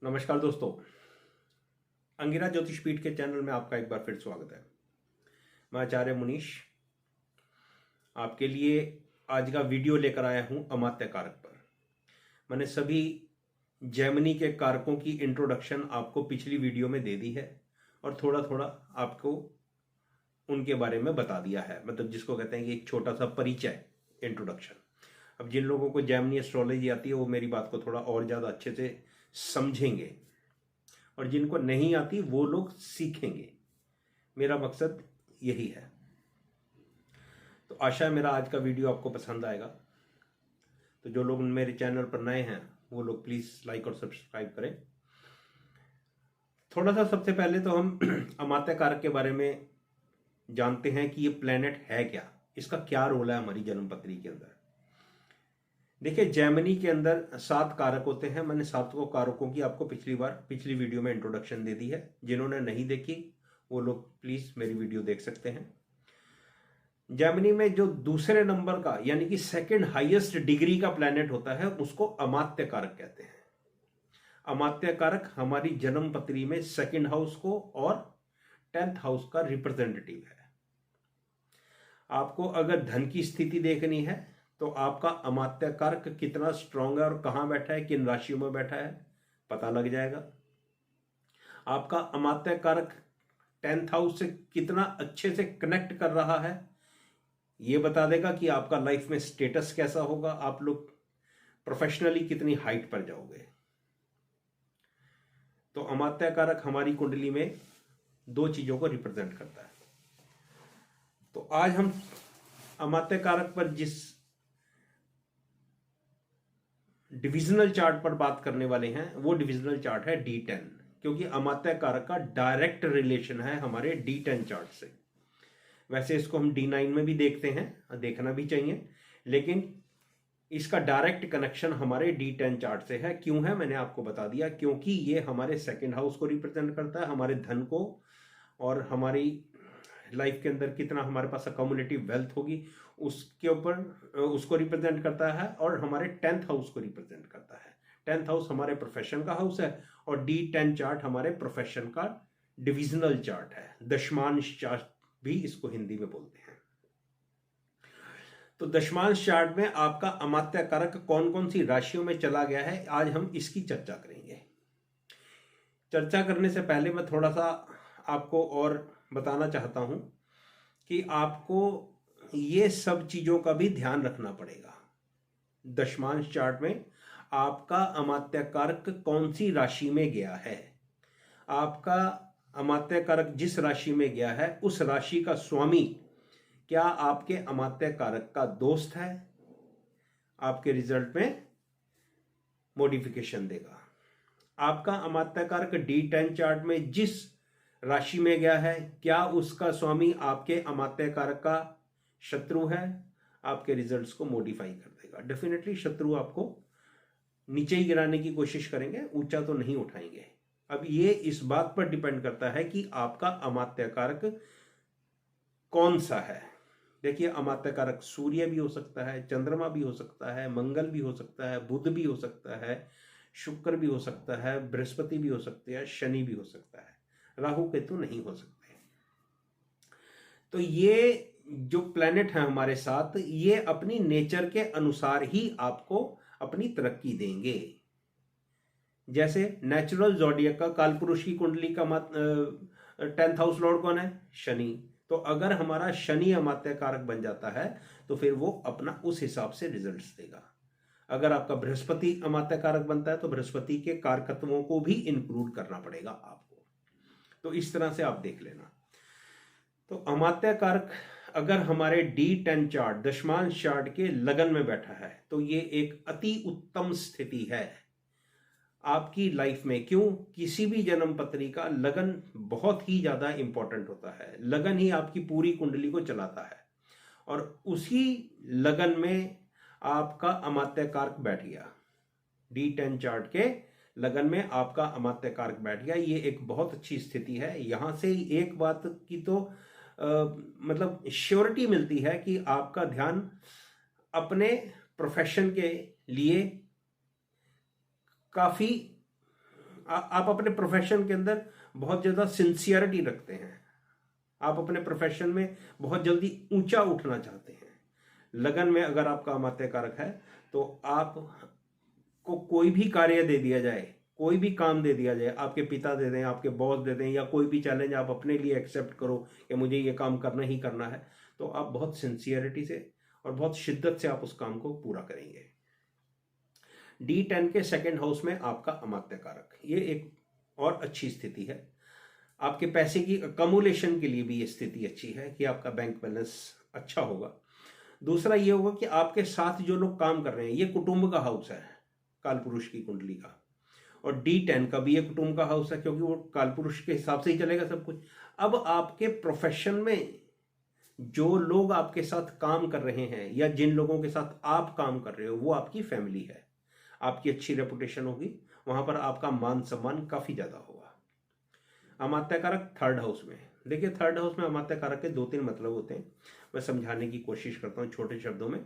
नमस्कार दोस्तों, अंगिरा ज्योतिष पीठ के चैनल में आपका एक बार फिर स्वागत है। मैं आचार्य मुनीश आपके लिए आज का वीडियो लेकर आया हूं अमात्य कारक पर। मैंने सभी जैमिनी के कारकों की इंट्रोडक्शन आपको पिछली वीडियो में दे दी है और थोड़ा थोड़ा आपको उनके बारे में बता दिया है, मतलब जिसको कहते हैं कि एक छोटा सा परिचय, इंट्रोडक्शन। अब जिन लोगों को जैमिनी एस्ट्रोलॉजी आती है वो मेरी बात को थोड़ा और ज़्यादा अच्छे से समझेंगे और जिनको नहीं आती वो लोग सीखेंगे। मेरा मकसद यही है। तो आशा है मेरा आज का वीडियो आपको पसंद आएगा। तो जो लोग मेरे चैनल पर नए हैं वो लोग प्लीज़ लाइक और सब्सक्राइब करें। थोड़ा सा सबसे पहले तो हम अमात्य कारक के बारे में जानते हैं कि ये प्लेनेट है क्या, इसका क्या रोल है हमारी जन्म पत्री के अंदर। देखिए, जैमिनी के अंदर 7 कारक होते हैं। मैंने 7 कारकों की आपको पिछली वीडियो में इंट्रोडक्शन दे दी है। जिन्होंने नहीं देखी वो लोग प्लीज मेरी वीडियो देख सकते हैं। जैमिनी में जो दूसरे नंबर का यानी कि सेकंड हाईएस्ट डिग्री का प्लैनेट होता है उसको अमात्य कारक कहते हैं। अमात्य कारक हमारी जन्म पत्री में सेकंड हाउस को और 10th हाउस का रिप्रेजेंटेटिव है। आपको अगर धन की स्थिति देखनी है तो आपका अमात्य कारक कितना स्ट्रांग है और कहां बैठा है, किन राशियों में बैठा है, पता लग जाएगा। आपका अमात्य कारक 10th हाउस से कितना अच्छे से कनेक्ट कर रहा है ये बता देगा कि आपका लाइफ में स्टेटस कैसा होगा, आप लोग प्रोफेशनली कितनी हाइट पर जाओगे। तो अमात्य कारक हमारी कुंडली में 2 चीजों को रिप्रेजेंट करता है। तो आज हम अमात्य कारक पर जिस डिविजनल चार्ट पर बात करने वाले हैं वो डिविजनल चार्ट है D10, क्योंकि अमात्य कारक का डायरेक्ट रिलेशन है हमारे D10 चार्ट से। वैसे इसको हम D9 में भी देखते हैं, देखना भी चाहिए, लेकिन इसका डायरेक्ट कनेक्शन हमारे D10 चार्ट से है। क्यों है मैंने आपको बता दिया, क्योंकि ये हमारे सेकंड हाउस को रिप्रेजेंट करता है, हमारे धन को, और हमारी लाइफ के अंदर कितना हमारे पास अकोमोडेटिव वेल्थ होगी उसके ऊपर उसको रिप्रेजेंट करता है, और हमारे 10th हाउस को रिप्रेजेंट करता है। 10th हाउस हमारे प्रोफेशन का हाउस है और D10 चार्ट हमारे प्रोफेशन का डिविजनल चार्ट है। दशमांश चार्ट भी इसको हिंदी में बोलते हैं। तो दशमांश चार्ट में आपका अमात्य कारक कौन कौन सी राशियों में चला गया है, आज हम इसकी चर्चा करेंगे। चर्चा करने से पहले मैं थोड़ा सा आपको और बताना चाहता हूं कि आपको ये सब चीजों का भी ध्यान रखना पड़ेगा। दशमांश चार्ट में आपका अमात्य कारक कौन सी राशि में गया है, आपका अमात्य कारक जिस राशि में गया है उस राशि का स्वामी क्या आपके अमात्य कारक का दोस्त है, आपके रिजल्ट में मॉडिफिकेशन देगा। आपका अमात्य कारक D10 चार्ट में जिस राशि में गया है क्या उसका स्वामी आपके अमात्य कारक का शत्रु है, आपके रिजल्ट्स को मॉडिफाई कर देगा। डेफिनेटली शत्रु आपको नीचे ही गिराने की कोशिश करेंगे, ऊंचा तो नहीं उठाएंगे। अब ये इस बात पर डिपेंड करता है कि आपका अमात्य कारक कौन सा है। देखिए, अमात्य कारक सूर्य भी हो सकता है, चंद्रमा भी हो सकता है, मंगल भी हो सकता है, बुध भी हो सकता है, शुक्र भी हो सकता है, बृहस्पति भी हो सकते हैं, शनि भी हो सकता है, राहु केतु नहीं हो सकते। तो ये जो प्लेनेट है हमारे साथ, ये अपनी नेचर के अनुसार ही आपको अपनी तरक्की देंगे। जैसे नेचुरल जोडियक का कालपुरुष की कुंडली का 10th हाउस लॉर्ड कौन है, शनि। तो अगर हमारा शनि अमात्य कारक बन जाता है तो फिर वो अपना उस हिसाब से रिजल्ट्स देगा। अगर आपका बृहस्पति अमात्य कारक बनता है तो बृहस्पति के कारकत्वों को भी इंक्लूड करना पड़ेगा आपको। तो इस तरह से आप देख लेना। तो अमात्य कारक अगर हमारे D10 चार्ट दशमांश चार्ट के लगन में बैठा है तो ये एक अति उत्तम स्थिति है आपकी लाइफ में। क्यों, किसी भी जन्म पत्री का लगन बहुत ही ज्यादा इंपॉर्टेंट होता है। लगन ही आपकी पूरी कुंडली को चलाता है और उसी लगन में आपका अमात्य कारक बैठ गया। D10 चार्ट के लगन में आपका अमात्य कारक बैठ गया, ये एक बहुत अच्छी स्थिति है। यहां से एक बात की तो मतलब श्योरिटी मिलती है कि आपका ध्यान अपने प्रोफेशन के लिए काफी आप अपने प्रोफेशन के अंदर बहुत ज़्यादा सिंसियरिटी रखते हैं, आप अपने प्रोफेशन में बहुत जल्दी ऊंचा उठना चाहते हैं। लगन में अगर आपका अमात्य कारक है तो आपको कोई भी कार्य दे दिया जाए, कोई भी काम दे दिया जाए, आपके पिता दे दें, आपके बॉस दे दें, या कोई भी चैलेंज आप अपने लिए एक्सेप्ट करो कि मुझे ये काम करना ही करना है, तो आप बहुत सिंसियरिटी से और बहुत शिद्दत से आप उस काम को पूरा करेंगे। D10 के सेकेंड हाउस में आपका अमात्य कारक, ये एक और अच्छी स्थिति है। आपके पैसे की अकमुलेशन के लिए भी ये स्थिति अच्छी है कि आपका बैंक बैलेंस अच्छा होगा। दूसरा ये होगा कि आपके साथ जो लोग काम कर रहे हैं, ये कुटुंब का हाउस है कालपुरुष की कुंडली का, और D10 का भी ये कुटुंब का हाउस है, क्योंकि वो कालपुरुष के हिसाब से ही चलेगा सब कुछ। अब आपके प्रोफेशन में जो लोग आपके साथ काम कर रहे हैं या जिन लोगों के साथ आप काम कर रहे हो वो आपकी फैमिली है, आपकी अच्छी रेपुटेशन होगी, वहां पर आपका मान सम्मान काफी ज्यादा होगा। अमात्य कारक थर्ड हाउस में, देखिए थर्ड हाउस में अमात्य कारक के 2-3 मतलब होते हैं, मैं समझाने की कोशिश करता हूँ छोटे शब्दों में।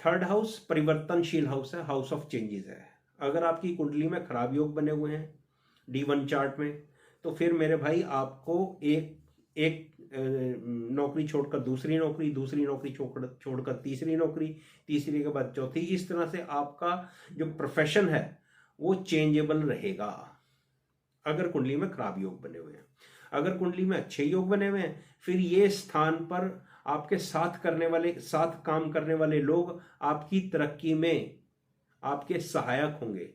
थर्ड हाउस परिवर्तनशील हाउस है, हाउस ऑफ चेंजेस है। अगर आपकी कुंडली में खराब योग बने हुए हैं D1 चार्ट में, तो फिर मेरे भाई आपको एक नौकरी छोड़कर दूसरी नौकरी, दूसरी नौकरी छोड़कर तीसरी नौकरी, तीसरी के बाद चौथी, इस तरह से आपका जो प्रोफेशन है वो चेंजेबल रहेगा अगर कुंडली में खराब योग बने हुए हैं। अगर कुंडली में अच्छे योग बने हुए हैं, फिर ये स्थान पर आपके साथ काम करने वाले लोग आपकी तरक्की में आपके सहायक होंगे।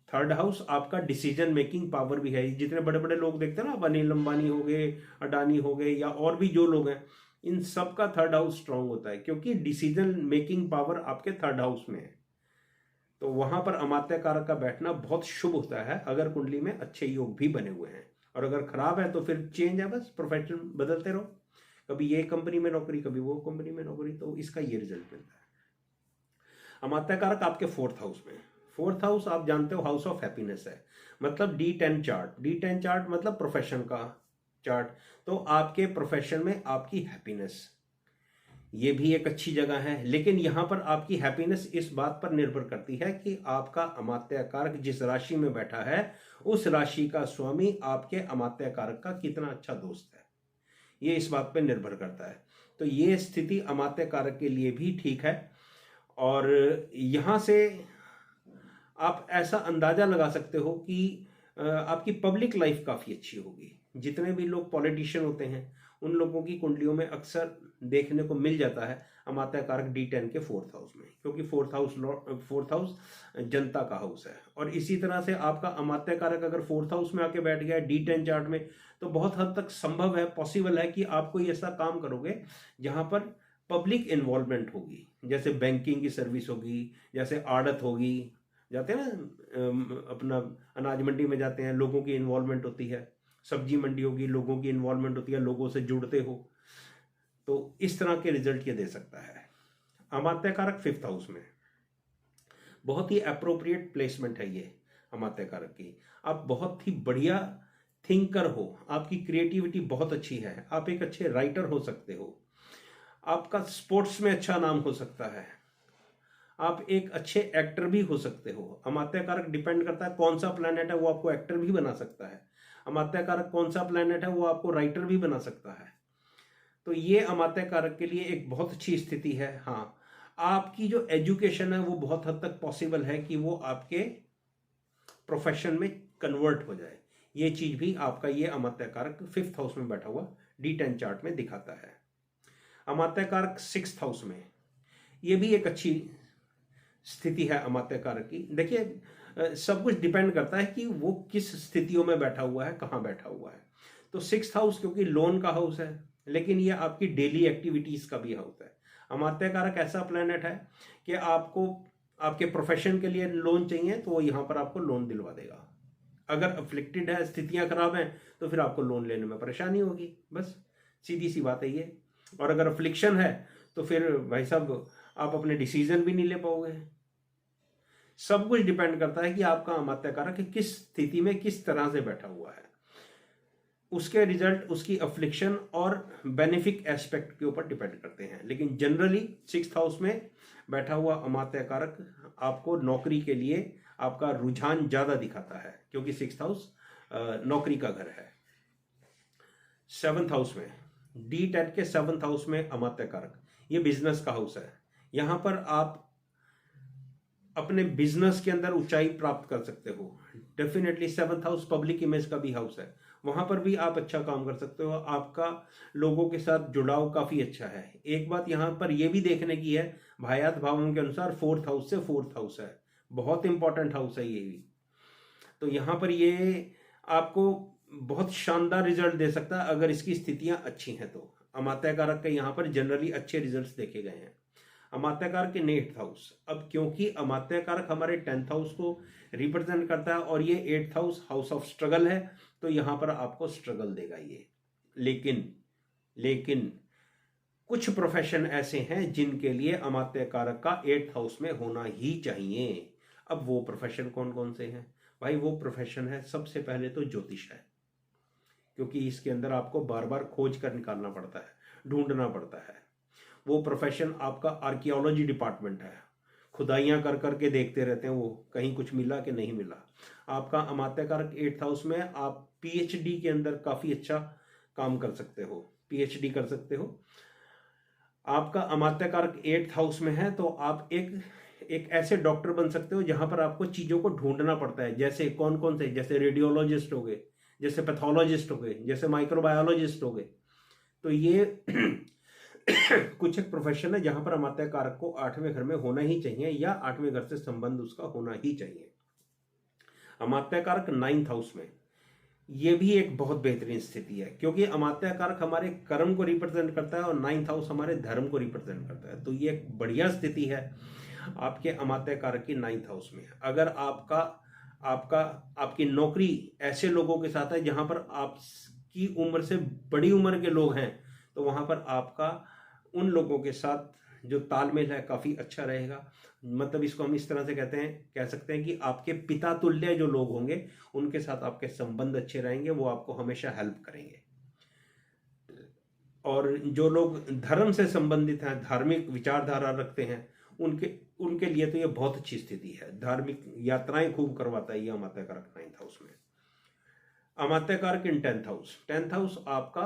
थर्ड हाउस आपका डिसीजन मेकिंग पावर भी है। जितने बड़े बड़े लोग देखते हैं ना, आप अनिल अंबानी हो गए, अडानी हो गए, या और भी जो लोग हैं, इन सब का थर्ड हाउस स्ट्रांग होता है, क्योंकि डिसीजन मेकिंग पावर आपके थर्ड हाउस में है। तो वहां पर अमात्य कारक का बैठना बहुत शुभ होता है अगर कुंडली में अच्छे योग भी बने हुए हैं। और अगर खराब है तो फिर चेंज है, बस प्रोफेशन बदलते रहो, कभी ये कंपनी में नौकरी, कभी वो कंपनी में नौकरी, तो इसका ये रिजल्ट मिलता है। अमात्य कारक आपके फोर्थ हाउस में, फोर्थ हाउस आप जानते हो हाउस ऑफ हैप्पीनेस है, मतलब D10 चार्ट, D10 चार्ट मतलब प्रोफेशन का चार्ट, तो आपके प्रोफेशन में आपकी हैप्पीनेस, ये भी एक अच्छी जगह है। लेकिन यहां पर आपकी हैप्पीनेस इस बात पर निर्भर करती है कि आपका अमात्य कारक जिस राशि में बैठा है उस राशि का स्वामी आपके अमात्य कारक का कितना अच्छा दोस्त है, ये इस बात पर निर्भर करता है। तो ये स्थिति अमात्य कारक के लिए भी ठीक है, और यहां से आप ऐसा अंदाजा लगा सकते हो कि आपकी पब्लिक लाइफ काफी अच्छी होगी। जितने भी लोग पॉलिटिशियन होते हैं उन लोगों की कुंडलियों में अक्सर देखने को मिल जाता है अमात्य कारक D10 के फोर्थ हाउस में, क्योंकि फोर्थ हाउस जनता का हाउस है। और इसी तरह से आपका अमात्य कारक अगर फोर्थ हाउस में आके बैठ गया D10 चार्ट में, तो बहुत हद तक संभव है, पॉसिबल है कि आप कोई ऐसा काम करोगे जहां पर पब्लिक इन्वॉल्वमेंट होगी, जैसे बैंकिंग की सर्विस होगी, जैसे आड़त होगी, जाते हैं ना अपना अनाज मंडी में जाते हैं, लोगों की इन्वॉल्वमेंट होती है, सब्जी मंडी होगी, लोगों की इन्वॉल्वमेंट होती है, लोगों से जुड़ते हो, तो इस तरह के रिजल्ट ये दे सकता है। अमात्य कारक फिफ्थ हाउस में, बहुत ही अप्रोप्रिएट प्लेसमेंट है ये अमात्य कारक की। आप बहुत ही बढ़िया थिंकर हो, आपकी क्रिएटिविटी बहुत अच्छी है, आप एक अच्छे राइटर हो सकते हो, आपका स्पोर्ट्स में अच्छा नाम हो सकता है, आप एक अच्छे एक्टर भी हो सकते हो। अमात्य कारक डिपेंड करता है कौन सा प्लैनेट है, वो आपको एक्टर भी बना सकता है। अमात्य कारक कौन सा प्लैनेट है वो आपको राइटर भी बना सकता है। तो ये अमात्य कारक के लिए एक बहुत अच्छी स्थिति है। हाँ, आपकी जो एजुकेशन है वो बहुत हद तक पॉसिबल है कि वो आपके प्रोफेशन में कन्वर्ट हो जाए, ये चीज भी आपका ये अमात्य कारक फिफ्थ हाउस में बैठा हुआ D10 चार्ट में दिखाता है। अमात्य कारक सिक्स्थ हाउस में, ये भी एक अच्छी स्थिति है अमात्य कारक की। देखिए सब कुछ डिपेंड करता है कि वो किस स्थितियों में बैठा हुआ है, कहाँ बैठा हुआ है। तो सिक्स्थ हाउस क्योंकि लोन का हाउस है, लेकिन ये आपकी डेली एक्टिविटीज का भी हाउस है। अमात्य कारक ऐसा प्लैनेट है कि आपको आपके प्रोफेशन के लिए लोन चाहिए तो वो यहाँ पर आपको लोन दिलवा देगा। अगर अफ्लिक्टेड है, स्थितियां खराब हैं, तो फिर आपको लोन लेने में परेशानी होगी, बस सीधी सी बात है ये। और अगर अफ्लिक्शन है तो फिर भाई साहब आप अपने डिसीजन भी नहीं ले पाओगे। सब कुछ डिपेंड करता है कि आपका अमात्य कारक किस स्थिति में किस तरह से बैठा हुआ है, उसके रिजल्ट उसकी अफ्लिक्शन और बेनिफिक एस्पेक्ट के ऊपर डिपेंड करते हैं। लेकिन जनरली सिक्स्थ हाउस में बैठा हुआ अमात्य कारक आपको नौकरी के लिए आपका रुझान ज्यादा दिखाता है, क्योंकि 6th हाउस नौकरी का घर है। 7th हाउस में D10 के 7th हाउस में अमात्य कारक, ये बिजनेस का हाउस है। यहां पर आप अपने बिजनेस के अंदर ऊंचाई प्राप्त कर सकते हो। Definitely 7th house public image का भी हाउस है, वहां पर भी आप अच्छा काम कर सकते हो। आपका लोगों के साथ जुड़ाव काफी अच्छा है। एक बात यहां पर यह भी देखने की है, भायात भावों के अनुसार 4th हाउस से 4th हाउस है, बहुत इंपॉर्टेंट हाउस है ये भी। तो यहां पर ये आपको बहुत शानदार रिजल्ट दे सकता है अगर इसकी स्थितियां अच्छी हैं तो। अमात्य कारक के यहाँ पर जनरली अच्छे रिजल्ट्स देखे गए हैं। अमात्य कारक के 8th हाउस, अब क्योंकि अमात्य कारक हमारे 10th हाउस को रिप्रेजेंट करता है और ये 8th house house of struggle है, तो यहां पर आपको स्ट्रगल देगा ये। लेकिन कुछ प्रोफेशन ऐसे हैं जिनके लिए अमात्य कारक का 8th हाउस में होना ही चाहिए। अब वो प्रोफेशन कौन कौन से हैं भाई? वो प्रोफेशन है, सबसे पहले तो ज्योतिष है, क्योंकि इसके अंदर आपको बार बार खोज कर निकालना पड़ता है, ढूंढना पड़ता है। वो प्रोफेशन आपका आर्कियोलॉजी डिपार्टमेंट है, खुदाइयां कर करके देखते रहते हैं वो कहीं कुछ मिला कि नहीं मिला। आपका अमात्य कारक 8th हाउस में, आप PhD के अंदर काफी अच्छा काम कर सकते हो, PhD कर सकते हो। आपका अमात्य कारक 8th हाउस में है तो आप एक ऐसे डॉक्टर बन सकते हो जहां पर आपको चीजों को ढूंढना पड़ता है। जैसे कौन कौन से, जैसे रेडियोलॉजिस्ट हो गए, जैसे पैथोलॉजिस्ट हो गए, जैसे माइक्रोबायोलॉजिस्ट हो गए। तो ये कुछ एक प्रोफेशन है जहां पर अमात्य कारक को 8वें घर में होना ही चाहिए, या 8वें घर से संबंध उसका होना ही चाहिए। अमात्य कारक 9th हाउस में, ये भी एक बहुत बेहतरीन स्थिति है, क्योंकि अमात्य कारक हमारे कर्म को रिप्रेजेंट करता है और 9th हाउस हमारे धर्म को रिप्रेजेंट करता है। तो ये एक बढ़िया स्थिति है आपके अमात्य कारक की 9th हाउस में। अगर आपकी नौकरी ऐसे लोगों के साथ है जहां पर आपकी उम्र से बड़ी उम्र के लोग हैं, तो वहां पर आपका उन लोगों के साथ जो तालमेल है काफी अच्छा रहेगा। मतलब इसको हम इस तरह से कह सकते हैं कि आपके पिता तुल्य जो लोग होंगे उनके साथ आपके संबंध अच्छे रहेंगे, वो आपको हमेशा हेल्प करेंगे। और जो लोग धर्म से संबंधित हैं, धार्मिक विचारधारा रखते हैं, उनके लिए तो ये बहुत अच्छी स्थिति है। धार्मिक यात्राएं खूब करवाता है ये अमात्य कारक 9th हाउस में। अमात्य कारक इन 10th हाउस, 10th हाउस आपका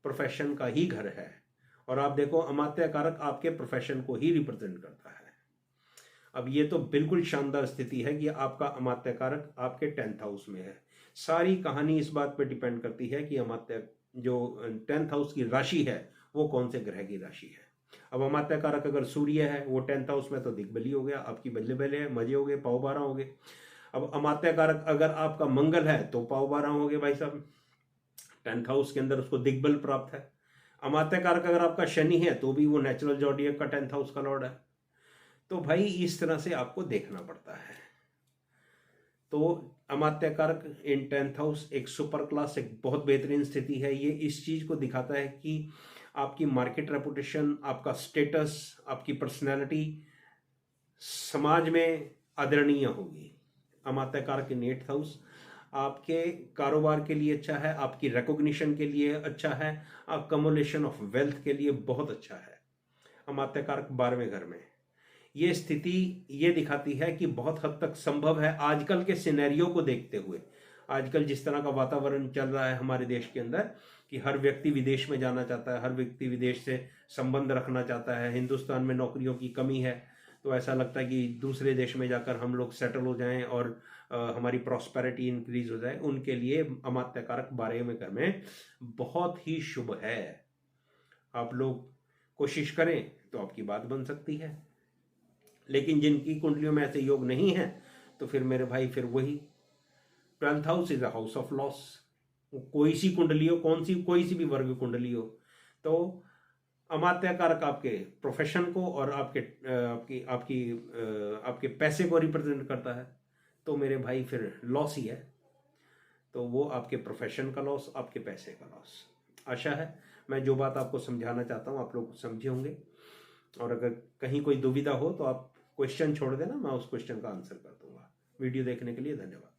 प्रोफेशन का ही घर है, और आप देखो अमात्य कारक आपके प्रोफेशन को ही रिप्रेजेंट करता है। अब ये तो बिल्कुल शानदार स्थिति है कि आपका अमात्य कारक आपके 10th हाउस में है। सारी कहानी इस बात पर डिपेंड करती है कि अमात्य जो 10th हाउस की राशि है वो कौन से ग्रह की राशि है। अब अमात्य कारक अगर सूर्य है वो 10th हाउस में, तो दिग्बली हो गया, आपकी बल्ले बल्ले है, मजे हो गए, पाव 12 हो गए। अब अमात्य कारक अगर आपका मंगल है तो पाव 12 हो गए भाई साहब, 10th हाउस के अंदर उसको दिग्बल प्राप्त है। अमात्य कारक अगर आपका शनि है तो भी वो नेचुरल जॉडियक का 10th हाउस का लॉर्ड है। तो भाई इस तरह से आपको देखना पड़ता है। तो अमात्य कारक इन 10th हाउस एक सुपर क्लास, एक बहुत बेहतरीन स्थिति है। ये इस चीज को दिखाता है कि आपकी मार्केट रेपुटेशन, आपका स्टेटस, आपकी पर्सनैलिटी समाज में आदरणीय होगी। अमात्य कारक इन 8th हाउस आपके कारोबार के लिए अच्छा है, आपकी रिकॉग्निशन के लिए अच्छा है, अकमुलेशन ऑफ वेल्थ के लिए बहुत अच्छा है। अमात्य कारक 12वें घर में, ये स्थिति ये दिखाती है कि बहुत हद तक संभव है आजकल के सिनेरियो को देखते हुए, आजकल जिस तरह का वातावरण चल रहा है हमारे देश के अंदर कि हर व्यक्ति विदेश में जाना चाहता है, हर व्यक्ति विदेश से संबंध रखना चाहता है, हिंदुस्तान में नौकरियों की कमी है, तो ऐसा लगता है कि दूसरे देश में जाकर हम लोग सेटल हो जाएं और हमारी प्रॉस्पेरिटी इंक्रीज हो जाए। उनके लिए अमात्य कारक 12वें घर में बहुत ही शुभ है। आप लोग कोशिश करें तो आपकी बात बन सकती है, लेकिन जिनकी कुंडलियों में ऐसे योग नहीं है तो फिर मेरे भाई फिर वही 12th house is a house of loss. कोई सी कुंडली हो, कोई सी भी वर्ग कुंडली हो, तो अमात्य कारक आपके प्रोफेशन को और आपके पैसे को रिप्रेजेंट करता है, तो मेरे भाई फिर लॉस ही है। तो वो आपके प्रोफेशन का लॉस, आपके पैसे का लॉस। आशा है मैं जो बात आपको समझाना चाहता हूँ आप लोग समझे होंगे, और अगर कहीं कोई दुविधा हो तो आप क्वेश्चन छोड़ देना, मैं उस क्वेश्चन का आंसर कर दूंगा। वीडियो देखने के लिए धन्यवाद।